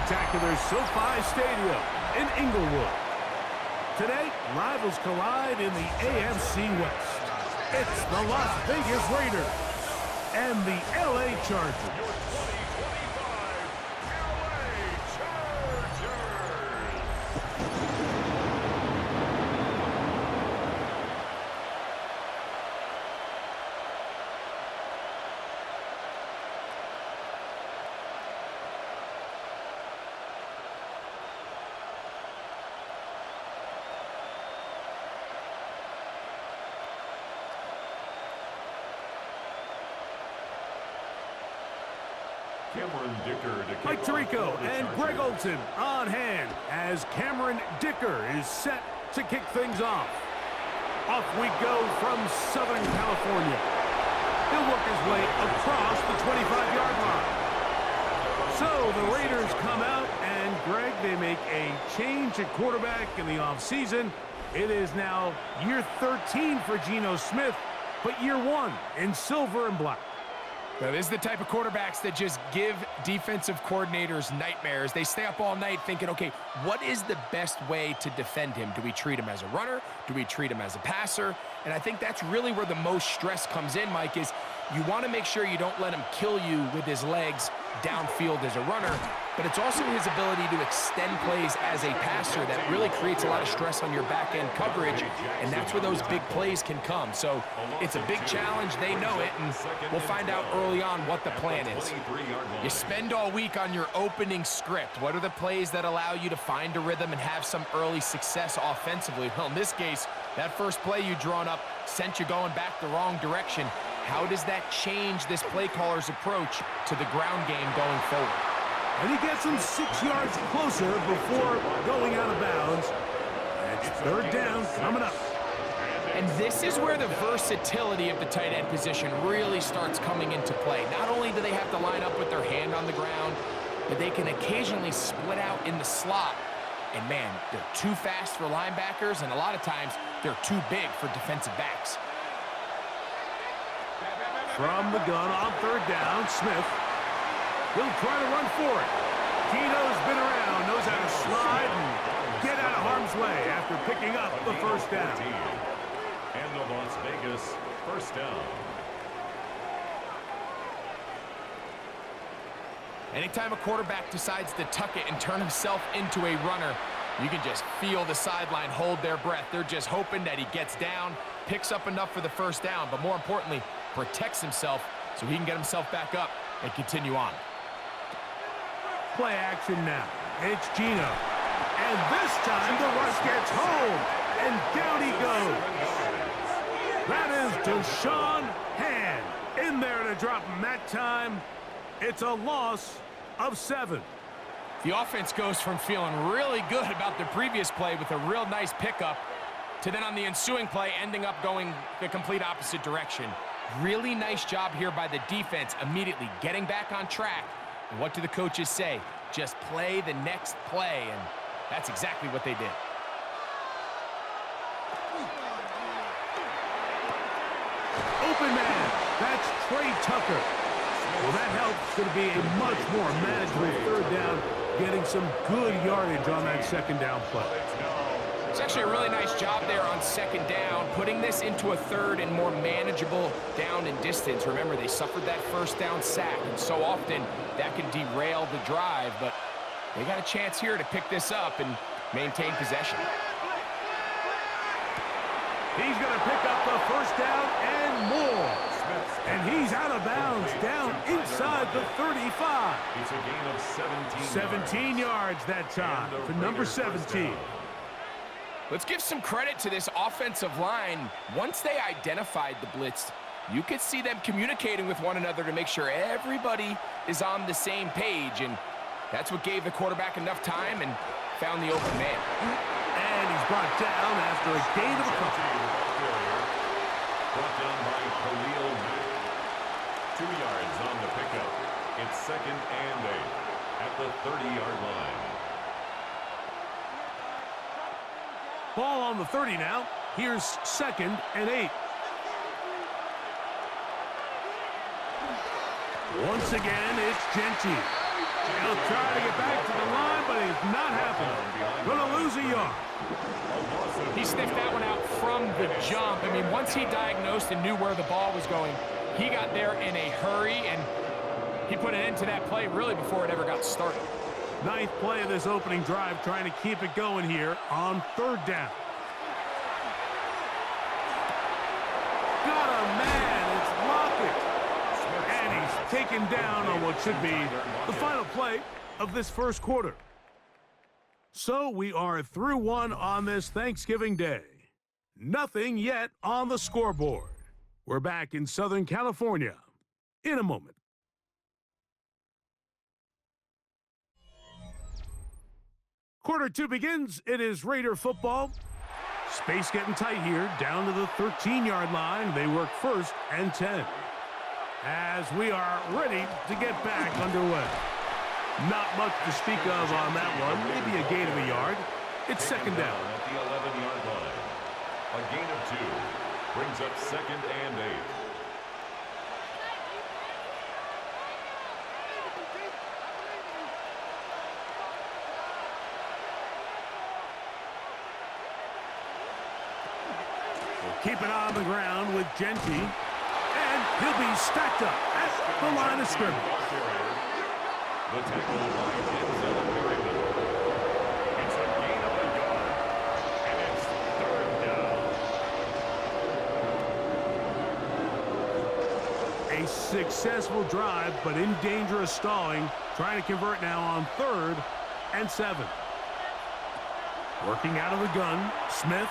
spectacular SoFi Stadium in Inglewood. Today, rivals collide in the AFC West. It's the Las Vegas Raiders and the LA Chargers. Cameron Dicker to Mike Tirico and Greg Olson on hand as Cameron Dicker is set to kick things off. Off we go from Southern California. He'll work his way across the 25-yard line. So the Raiders come out, and Greg, they make a change at quarterback in the offseason. It is now year 13 for Geno Smith, but year 1 in silver and black. Now, this is the type of quarterbacks that just give defensive coordinators nightmares. They stay up all night thinking, okay, what is the best way to defend him? Do we treat him as a runner? Do we treat him as a passer? And I think that's really where the most stress comes in, Mike, is you want to make sure you don't let him kill you with his legs downfield as a runner, but it's also his ability to extend plays as a passer that really creates a lot of stress on your back-end coverage, and that's where those big plays can come. So it's a big challenge. They know it, and we'll find out early on what the plan is. You spend all week on your opening script. What are the plays that allow you to find a rhythm and have some early success offensively? Well, in this case, that first play you drawn up sent you going back the wrong direction. How does that change this play caller's approach to the ground game going forward? And he gets him 6 yards closer before going out of bounds. It's third down coming up. And this is where the versatility of the tight end position really starts coming into play. Not only do they have to line up with their hand on the ground, but they can occasionally split out in the slot. And man, they're too fast for linebackers, and a lot of times they're too big for defensive backs. From the gun on third down, Smith. He'll try to run for it. Geno's been around, knows how to slide and get out of harm's way after picking up the first down. And the Las Vegas first down. Anytime a quarterback decides to tuck it and turn himself into a runner, you can just feel the sideline hold their breath. They're just hoping that he gets down, picks up enough for the first down, but more importantly, protects himself so he can get himself back up and continue on. Play action now. It's Geno. And this time the rush gets home. And down he goes. That is Da'Shawn Hand in there to drop him that time. It's a loss of 7. The offense goes from feeling really good about the previous play with a real nice pickup to then on the ensuing play ending up going the complete opposite direction. Really nice job here by the defense, immediately getting back on track. And what do the coaches say? Just play the next play, and that's exactly what they did. Open man. That's Trey Tucker. Well, that helps. Going to be a much more manageable third down, getting some good yardage on that second down play. It's actually a really nice job there on second down, putting this into a third and more manageable down and distance. Remember, they suffered that first down sack, and so often that can derail the drive, but they got a chance here to pick this up and maintain possession. He's going to pick up the first down and more. And he's out of bounds, down inside the 35. It's a gain of 17 yards that time for number 17. Let's give some credit to this offensive line. Once they identified the blitz, you could see them communicating with one another to make sure everybody is on the same page, and that's what gave the quarterback enough time and found the open man. And he's brought down after a gain of a couple. Brought down by Khalil Mack. 2 yards on the pickup. It's 2nd and 8 at the 30-yard line. Ball on the 30 now. Here's 2nd and 8. Once again, it's Genty. He'll try to get back to the line. sniffed that one out from the jump. I mean, once he diagnosed and knew where the ball was going, he got there in a hurry, and he put an end to that play really before it ever got started. Ninth play of this opening drive, trying to keep it going here on third down. Got a man, it's Lockett. And he's taken down on what should be the final play of this first quarter. So we are through one on this Thanksgiving Day. Nothing yet on the scoreboard. We're back in Southern California in a moment. Quarter two begins. It is Raider football. Space getting tight here, down to the 13-yard line. They work first and 10. As we are ready to get back underway. Not much to speak of on that one. Maybe a gain of a yard. It's second down. At the 11-yard line. A gain of 2 brings up second and 8. Keep it on the ground with Genty. And he'll be stacked up at the line of scrimmage. The tackle by Denzel Perryman. It's a gain of a yard. And it's third down. A successful drive, but in danger of stalling. Trying to convert now on 3rd and 7. Working out of the gun, Smith.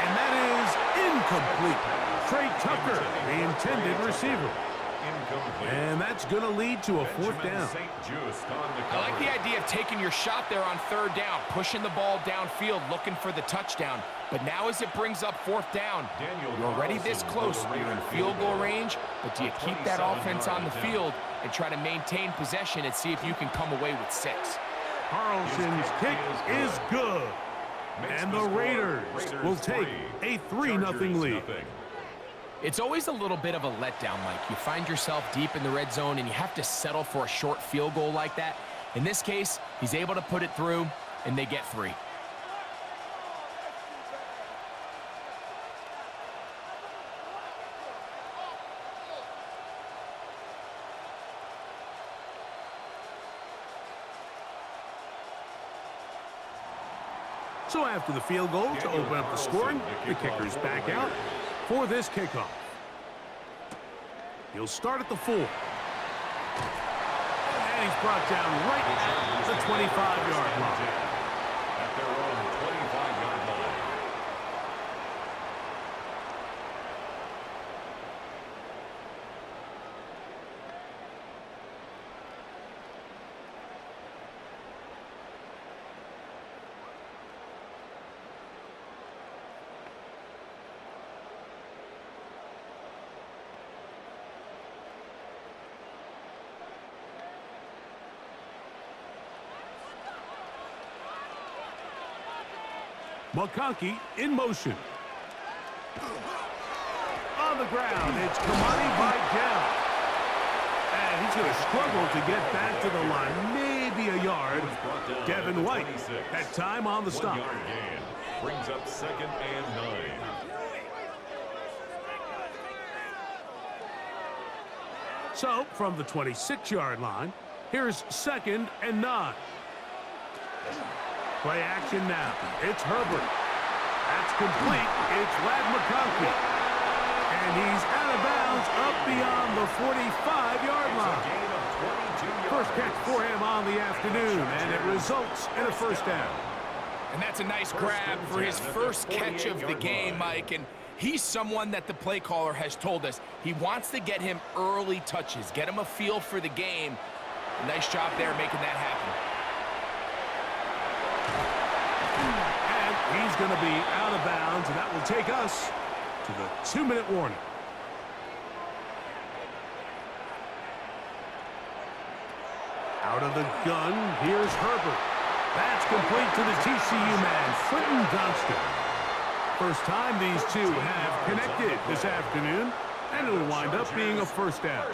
And that is incomplete. Trey Tucker, the intended receiver. Incomplete. And that's going to lead to a 4th down. I like the idea of taking your shot there on 3rd down, pushing the ball downfield, looking for the touchdown. But now as it brings up 4th down, you're already this close. You're in field goal range, but do you keep that offense on the field and try to maintain possession and see if you can come away with 6? Carlson's kick is good. And the Raiders will take a 3-0 lead. It's always a little bit of a letdown, Mike. You find yourself deep in the red zone, and you have to settle for a short field goal like that. In this case, he's able to put it through, and they get 3. So after the field goal to open up the scoring, the kicker's back out for this kickoff. He'll start at the 4. And he's brought down right at the 25-yard line. At their own 25-yard line. McConkey in motion. On the ground, it's Kamani Vidal. And he's going to struggle to get back to the line. Maybe a yard. Devin White, that time on the stop. 1-yard gain brings up second and 9. So, from the 26-yard line, here's second and 9. Play action now. It's Herbert. That's complete. It's Ladd McConkey. And he's out of bounds up beyond the 45-yard line. First catch for him on the afternoon, and it results in a first down. And that's a nice grab for his first catch of the game, Mike. And he's someone that the play caller has told us he wants to get him early touches, get him a feel for the game. A nice job there making that happen. And he's going to be out of bounds, and that will take us to the 2-minute warning. Out of the gun, here's Herbert. That's complete to the TCU man, Quentin Johnston. First time these two have connected this afternoon, and it'll wind up being a first down.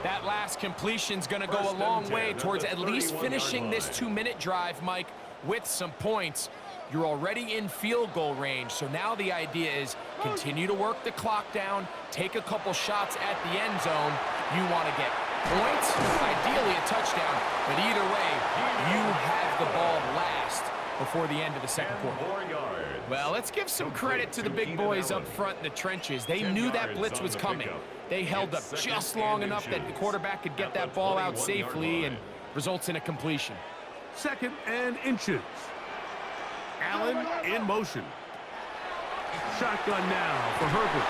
That last completion's going to go a long way towards at least finishing this 2-minute drive, Mike, with some points. you're already in field goal range. So now the idea is continue to work the clock down, take a couple shots at the end zone. You want to get points, ideally a touchdown, but either way, you have the ball last before the end of the second quarter. Well, let's give some credit to the big boys up front in the trenches. They knew that blitz was coming. They held up just long enough that the quarterback could get that ball out safely and results in a completion. 2nd and inches. Allen in motion. Shotgun now for Herbert.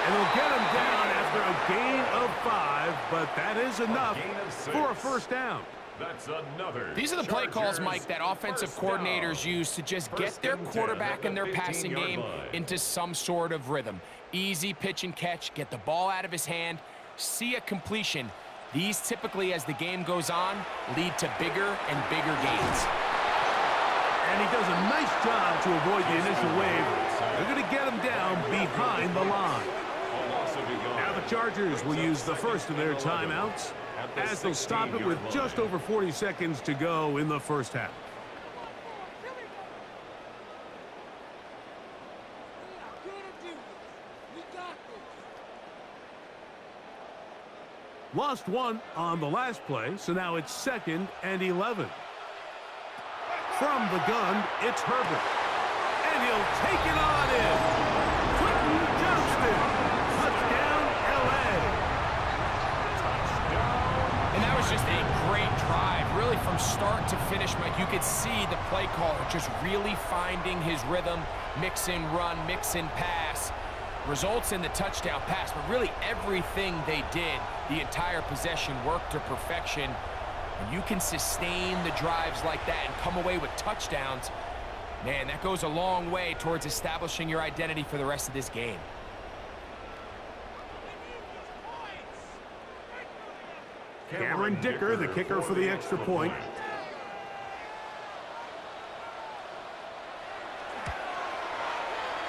And they'll get him down after a gain of 5, but that is enough for a first down. That's another. These are the play calls, Mike, that offensive coordinators use to just get their quarterback and their passing game into some sort of rhythm. Easy pitch and catch, get the ball out of his hand, see a completion. These typically, as the game goes on, lead to bigger and bigger gains. And he does a nice job to avoid the initial wave. They're going to get him down behind the line. Now the Chargers will use the first of their timeouts as they'll stop it with just over 40 seconds to go in the first half. Lost one on the last play, so now it's 2nd and 11. From the gun, it's Herbert. And he'll take it on in. Quentin Johnston. Touchdown, L.A. And that was just a great drive. Really, from start to finish, Mike, you could see the play caller just really finding his rhythm, mix and run, mix and pass. Results in the touchdown pass, but really everything they did, the entire possession worked to perfection. When you can sustain the drives like that and come away with touchdowns, man, that goes a long way towards establishing your identity for the rest of this game. Cameron Dicker, the kicker for the extra point.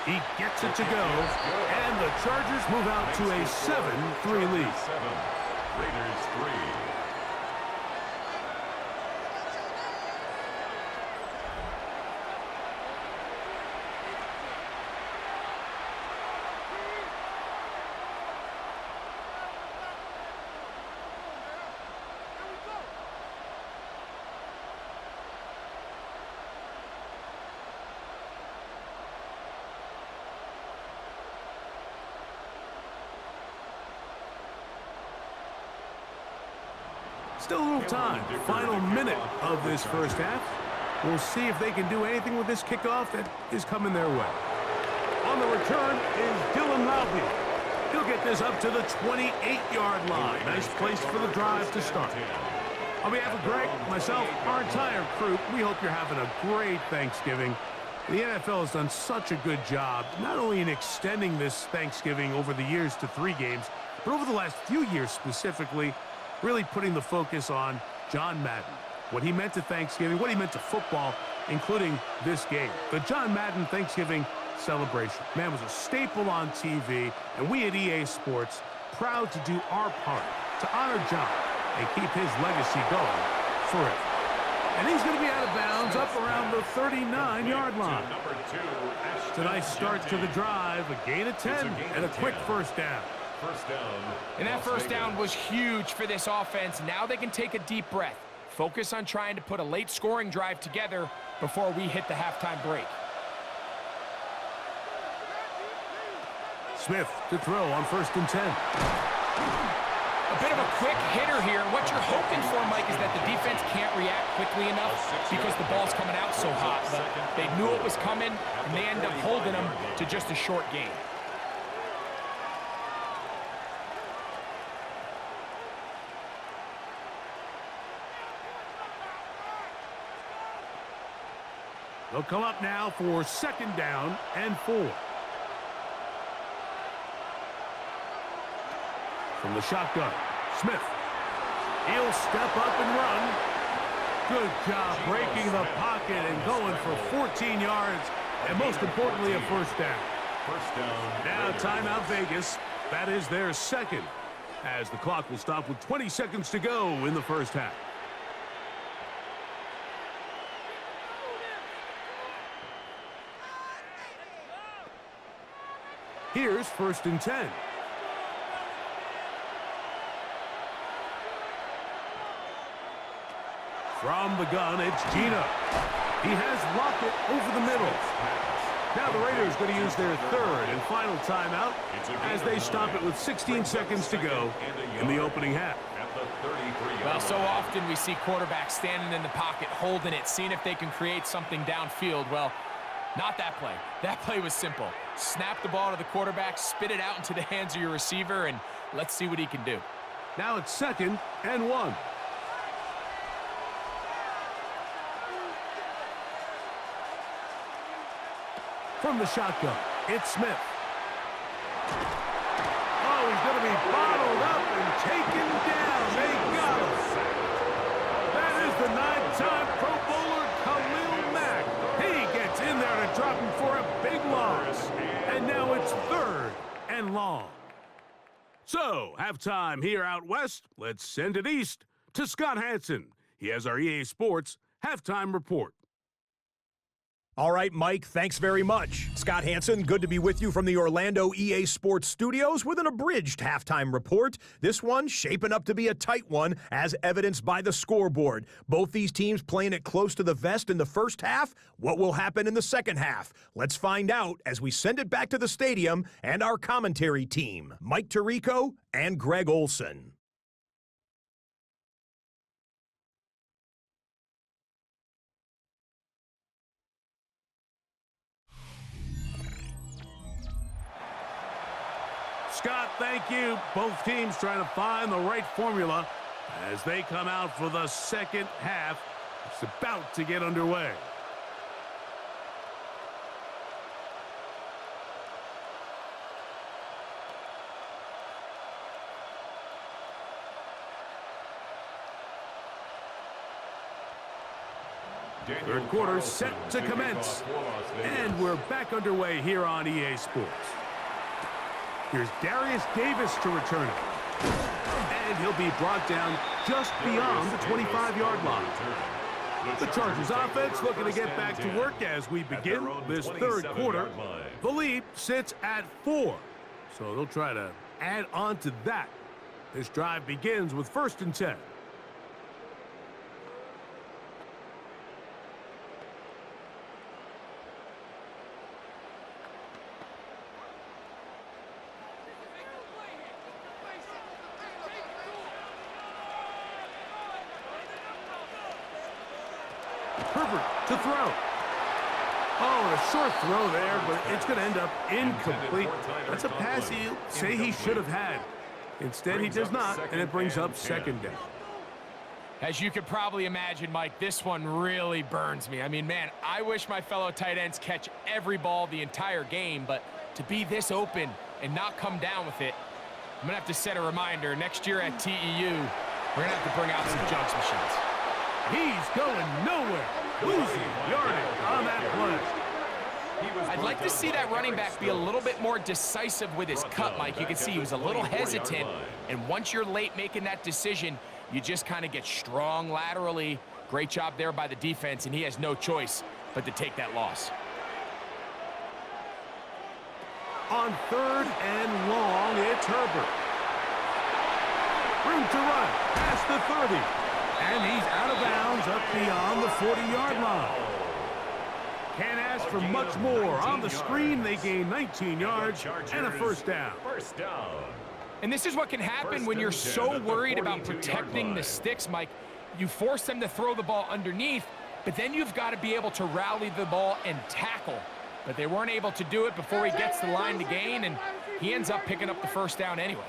He gets it to go, and the Chargers move out to a 7-3 lead. Raiders 3. Still a little time. Final minute of this first half. We'll see if they can do anything with this kickoff that is coming their way. On the return is Dylan Laube. He'll get this up to the 28-yard line. Nice place for the drive to start. On behalf of Greg, myself, our entire crew, we hope you're having a great Thanksgiving. The NFL has done such a good job, not only in extending this Thanksgiving over the years to 3 games, but over the last few years specifically, really putting the focus on John Madden, what he meant to Thanksgiving, what he meant to football, including this game. The John Madden Thanksgiving celebration, man, was a staple on TV, and we at EA Sports proud to do our part to honor John and keep his legacy going forever. And he's going to be out of bounds up around the 39-yard line. It's a nice start to the drive, a gain of 10, and a quick first down. And that first down was huge for this offense. Now they can take a deep breath. Focus on trying to put a late scoring drive together before we hit the halftime break. Smith to throw on 1st and 10. A bit of a quick hitter here. And what you're hoping for, Mike, is that the defense can't react quickly enough because the ball's coming out so hot. But they knew it was coming, and they end up holding them to just a short gain. They'll come up now for 2nd down and 4. From the shotgun, Smith. He'll step up and run. Good job breaking the pocket and going for 14 yards, and most importantly, a first down. Now timeout Vegas. That is their 2nd, as the clock will stop with 20 seconds to go in the first half. Here's 1st and 10. From the gun, it's Gino. He has Lockett over the middle. Now the Raiders going to use their 3rd and final timeout as they stop it with 16 seconds to go in the opening half. Well, so often we see quarterbacks standing in the pocket, holding it, seeing if they can create something downfield. Well, not that play. That play was simple. Snap the ball to the quarterback, spit it out into the hands of your receiver, and let's see what he can do. Now it's 2nd and 1. From the shotgun, it's Smith. Oh, he's going to be bottled up and taken down. They got him. That is the 9-time Pro Bowler Khalil Mack. He gets in there to drop him for a big loss. And now it's 3rd and long. So, halftime here out west. Let's send it east to Scott Hanson. He has our EA Sports halftime report. All right, Mike, thanks very much. Scott Hanson, good to be with you from the Orlando EA Sports Studios with an abridged halftime report. This one shaping up to be a tight one, as evidenced by the scoreboard. Both these teams playing it close to the vest in the first half. What will happen in the second half? Let's find out as we send it back to the stadium and our commentary team, Mike Tirico and Greg Olson. Scott, thank you. Both teams trying to find the right formula as they come out for the second half. It's about to get underway. Third quarter set to commence. And we're back underway here on EA Sports. Here's Darius Davis to return it. And he'll be brought down just beyond the 25-yard line. The Chargers offense looking to get back to work as we begin this third quarter. The lead sits at 4, so they'll try to add on to that. This drive begins with 1st and 10. Herbert to throw. Oh, a short throw there, but it's going to end up incomplete. That's a pass he'll say he should have had. Instead, he does not, and it brings up 2nd down. As you could probably imagine, Mike, this one really burns me. I mean, man, I wish my fellow tight ends catch every ball the entire game, but to be this open and not come down with it, I'm going to have to set a reminder. Next year at TEU, we're going to have to bring out some jugs machines. He's going nowhere. Losing yardage on that play. I'd like to see that running back be a little bit more decisive with his cut, Mike. You can see he was a little hesitant, and once you're late making that decision, you just kind of get strong laterally. Great job there by the defense, and he has no choice but to take that loss. On 3rd and long, it's Herbert. Room to run past the 30. And he's out of bounds up beyond the 40-yard line. Can't ask for much more. On the screen, they gain 19 yards and a 1st down. And this is what can happen when you're so worried about protecting the sticks, Mike. You force them to throw the ball underneath, but then you've got to be able to rally the ball and tackle. But they weren't able to do it before he gets the line to gain, and he ends up picking up the 1st down anyway.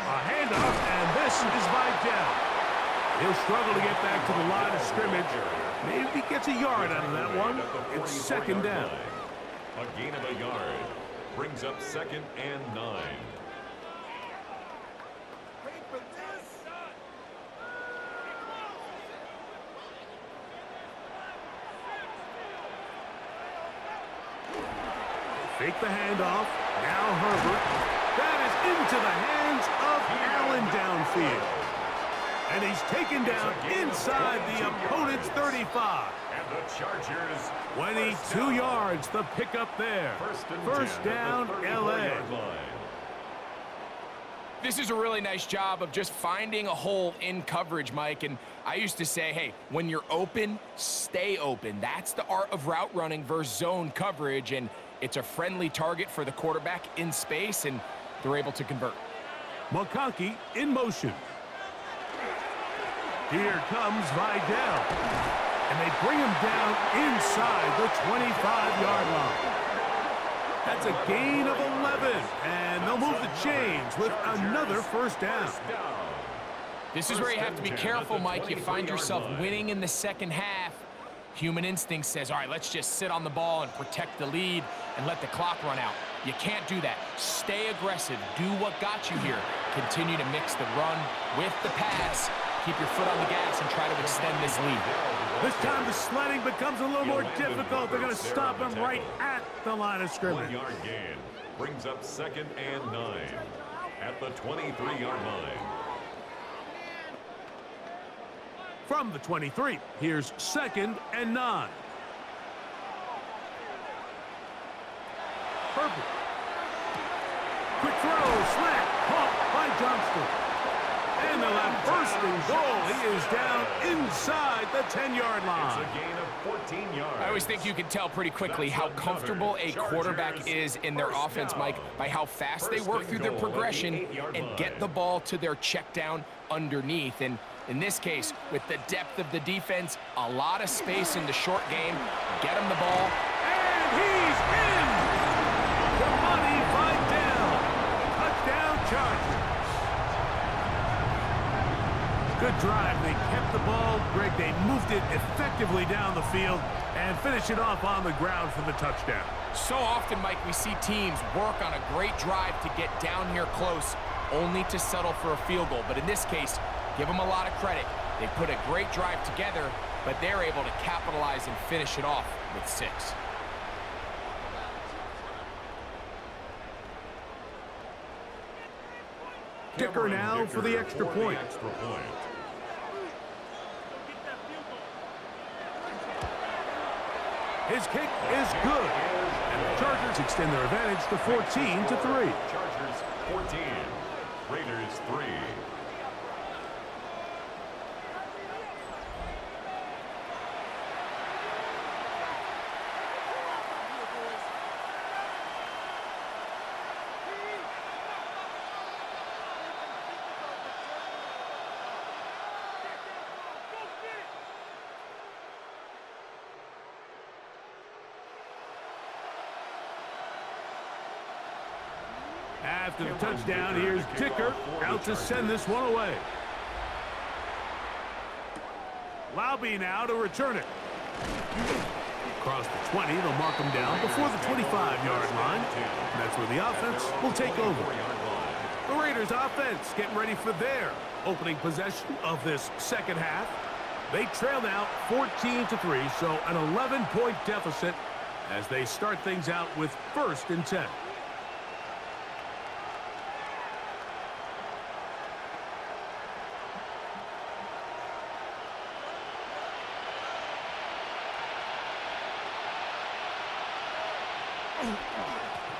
A handoff, and this is Vidal. He'll struggle to get back to the line of scrimmage. Maybe he gets a yard out of that one. It's 2nd down. A gain of a yard brings up 2nd and 9. Fake the handoff. Now Herbert. That is into the hands of Allen downfield. And he's taken down inside the opponent's 35. And the Chargers 22 yards, the pickup there. First down, LA. This is a really nice job of just finding a hole in coverage, Mike. And I used to say, hey, when you're open, stay open. That's the art of route running versus zone coverage. And it's a friendly target for the quarterback in space, and they're able to convert. McConkey in motion. Here comes Vidal. And they bring him down inside the 25-yard line. That's a gain of 11, and they'll move the chains with another first down. This is where you have to be careful, Mike. You find yourself winning in the second half. Human instinct says, all right, let's just sit on the ball and protect the lead and let the clock run out. You can't do that. Stay aggressive. Do what got you here. Continue to mix the run with the pass. Keep your foot on the gas and try to extend this lead. This time the sledding becomes a little more difficult. They're going to stop him right at the line of scrimmage. 1-yard gain brings up 2nd and 9 at the 23-yard line. From the 23, here's 2nd and 9. Herbert. Quick throw, slant, caught by Johnston. And they'll have first and goal. He is down inside the 10-yard line. It's a gain of 14 yards. I always think you can tell pretty quickly how comfortable a quarterback is in their offense, Mike, by how fast they work through their progression and get the ball to their check down underneath. And in this case, with the depth of the defense, a lot of space in the short game. Get him the ball. And he's in! Damani Vidal. Touchdown Chargers. Good drive. They kept the ball. Greg, they moved it effectively down the field and finish it off on the ground for the touchdown. So often, Mike, we see teams work on a great drive to get down here close, only to settle for a field goal. But in this case, give them a lot of credit. They put a great drive together, but they're able to capitalize and finish it off with 6. Dicker now for the extra point. His kick is good. And the Chargers extend their advantage to 14-3. Chargers 14, Raiders 3. After the touchdown, here's Dicker out to send this one away. Laube now to return it. Across the 20, they'll mark him down before the 25-yard line. And that's where the offense will take over. The Raiders offense getting ready for their opening possession of this second half. They trail now 14-3, so an 11-point deficit as they start things out with 1st and 10.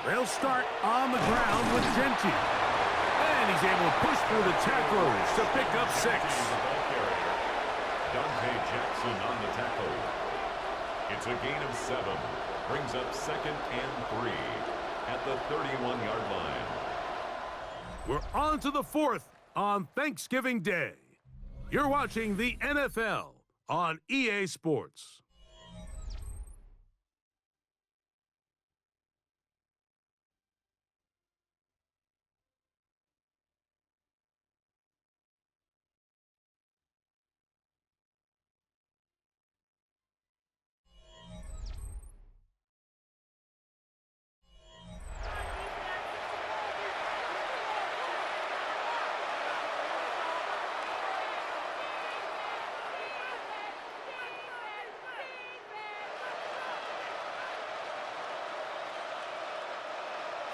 They'll start on the ground with Genty. And he's able to push through the tacklers to pick up 6. Dante Jackson on the tackle. It's a gain of 7. Brings up 2nd and 3 at the 31-yard line. We're on to the 4th on Thanksgiving Day. You're watching the NFL on EA Sports.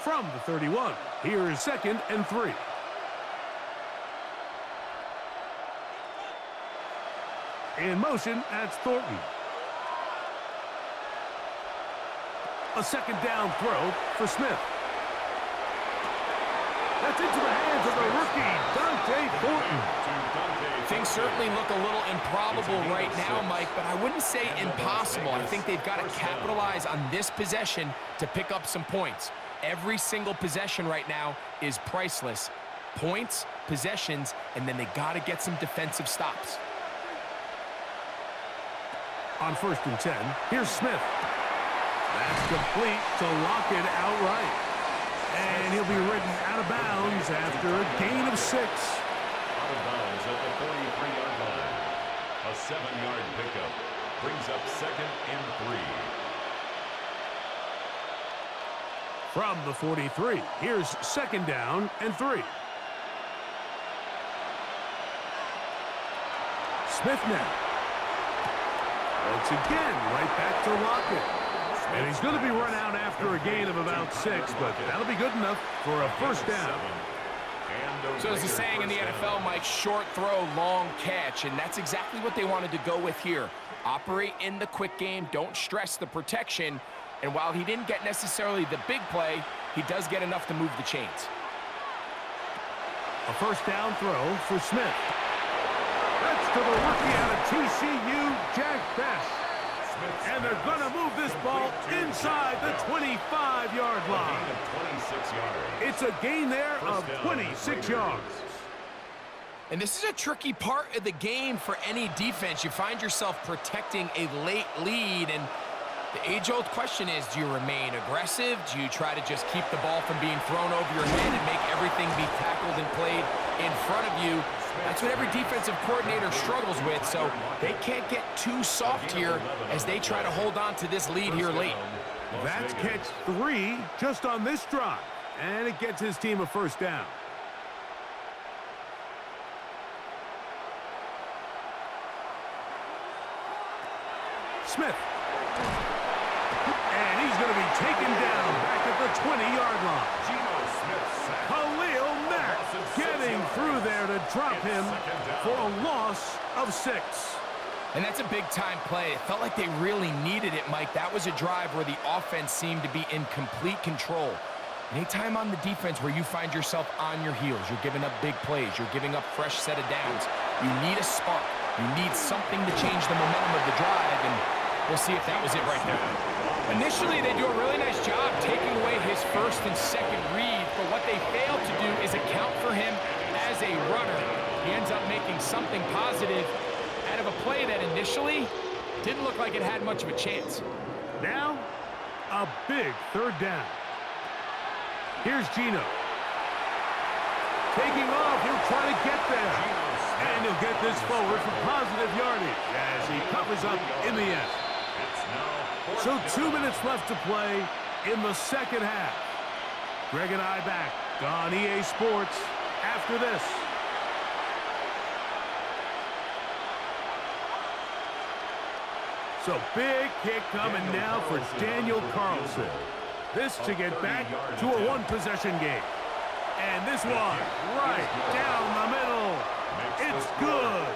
From the 31, here is 2nd and 3. In motion, that's Thornton. A second down throw for Smith. That's into the hands of the rookie, Dante Thornton. Things certainly look a little improbable right now, Mike, but I wouldn't say impossible. I think they've got to capitalize on this possession to pick up some points. Every single possession right now is priceless. Points, possessions, and then they got to get some defensive stops. On 1st and 10, here's Smith. That's complete to Lockett outright. And he'll be ridden out of bounds after a gain of 6. Out of bounds at the 43-yard line. A 7-yard pickup brings up 2nd and 3. From the 43, here's 2nd down and 3. Smith now. Once again, right back to Lockett. And he's going to be run out after a gain of about 6, but that'll be good enough for a 1st down. So as the saying in the NFL, Mike, short throw, long catch, and that's exactly what they wanted to go with here. Operate in the quick game, don't stress the protection, and while he didn't get necessarily the big play, he does get enough to move the chains. A 1st down throw for Smith. That's to the rookie out of TCU, Jack Best. And they're going to move this ball inside the 25-yard line. It's a gain there of 26 yards. And this is a tricky part of the game for any defense. You find yourself protecting a late lead, and the age-old question is, do you remain aggressive? Do you try to just keep the ball from being thrown over your head and make everything be tackled and played in front of you? That's what every defensive coordinator struggles with, so they can't get too soft here as they try to hold on to this lead here late. That's catch 3 just on this drive, and it gets his team a 1st down. Smith. And he's going to be taken down back at the 20-yard line. Khalil Mack getting through there to drop him for a loss of 6. And that's a big-time play. It felt like they really needed it, Mike. That was a drive where the offense seemed to be in complete control. Anytime on the defense where you find yourself on your heels, you're giving up big plays, you're giving up fresh set of downs, you need a spark. You need something to change the momentum of the drive, and we'll see if that was it right there. Initially, they do a really nice job taking away his 1st and 2nd read, but what they fail to do is account for him as a runner. He ends up making something positive out of a play that initially didn't look like it had much of a chance. Now, a big 3rd down. Here's Geno. Taking off, he'll try to get there. And he'll get this forward for positive yardage as he covers up in the end. So 2 minutes left to play in the 2nd half. Greg and I back on EA Sports after this. So big kick coming now for Daniel Carlson. This to get back to a 1-possession game. And this one right down the middle. It's good.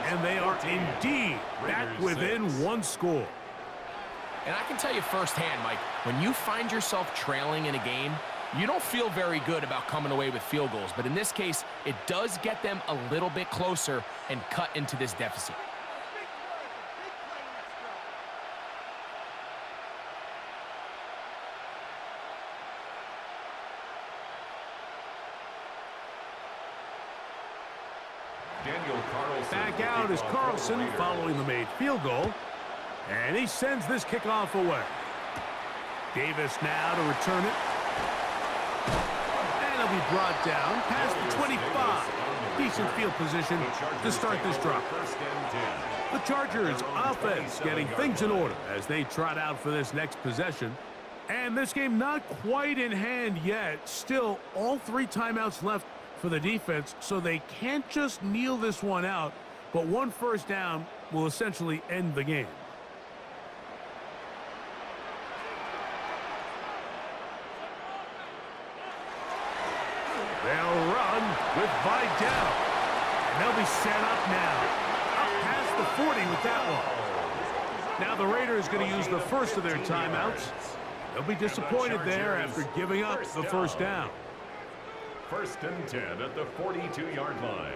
And they are indeed back within 1 score. And I can tell you firsthand, Mike, when you find yourself trailing in a game, you don't feel very good about coming away with field goals. But in this case, it does get them a little bit closer and cut into this deficit. Back out is Carlson following the made field goal. And he sends this kickoff away. Davis now to return it. And he'll be brought down past the 25. Decent field position to start this drive. The Chargers offense getting things in order as they trot out for this next possession. And this game not quite in hand yet. Still all 3 timeouts left for the defense, so they can't just kneel this one out, but 1 1st down will essentially end the game. They'll run with Vidal, and they'll be set up now. Up past the 40 with that one. Now the Raiders going to use the first of their timeouts. They'll be disappointed there after giving up the first down. 1st and 10 at the 42-yard line.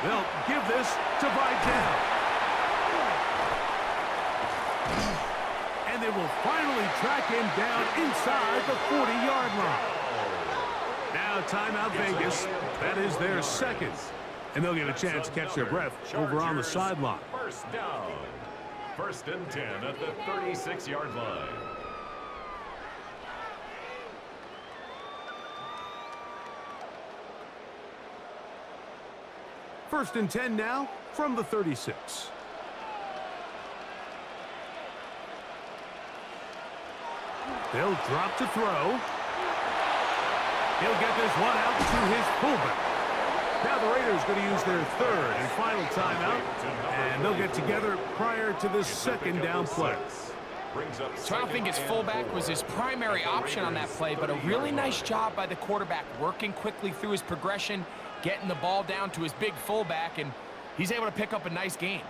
They'll give this to Vidal. And they will finally track him down inside the 40-yard line. Now timeout Vegas. That is their second. And they'll get a chance to catch their breath over on the sideline. First down. 1st and 10 at the 36-yard line. First and 10 now from the 36. They'll drop to throw. He'll get this one out to his fullback. Now the Raiders going to use their third and final timeout, and they'll get together prior to this second down play. So I don't think his fullback was his primary option on that play, but a really nice job by the quarterback working quickly through his progression, getting the ball down to his big fullback, and he's able to pick up a nice gain.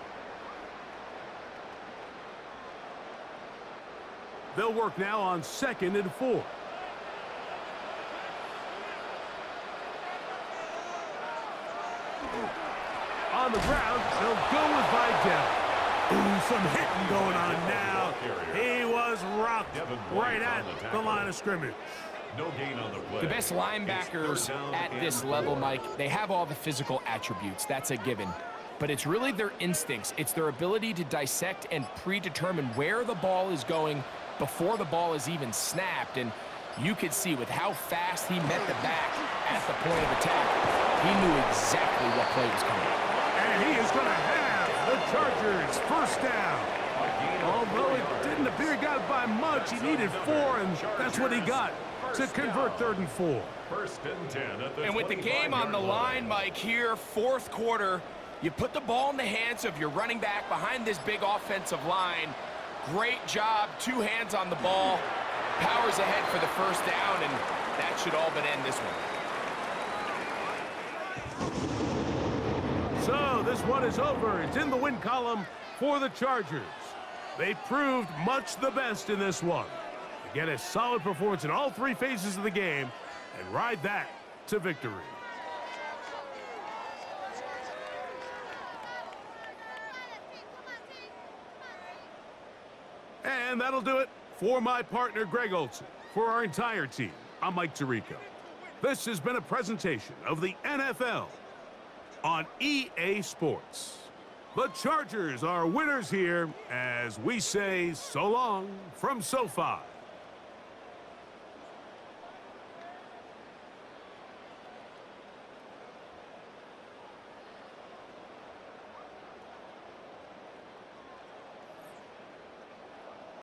They'll work now on 2nd and 4. On the ground, they'll go with Vidal. Ooh, some hitting going on now. He was rocked right at the line of scrimmage. No gain on the play. The best linebackers at this level, Mike, they have all the physical attributes. That's a given. But it's really their instincts. It's their ability to dissect and predetermine where the ball is going before the ball is even snapped. And you could see with how fast he met the back at the point of attack, he knew exactly what play was coming. And he is going to have the Chargers first down. Although it didn't appear he got by much, he needed 4, and that's what he got to convert 3rd and 4. 1st and 10 at the And with the game on the line, Mike, here, 4th quarter, you put the ball in the hands of your running back behind this big offensive line. Great job, 2 hands on the ball. Powers ahead for the first down, and that should all but end this one. So this one is over. It's in the win column for the Chargers. They proved much the best in this one. They get a solid performance in all 3 phases of the game and ride that to victory. And that'll do it for my partner, Greg Olson. For our entire team, I'm Mike Tirico. This has been a presentation of the NFL on EA Sports. The Chargers are winners here as we say so long from SoFi.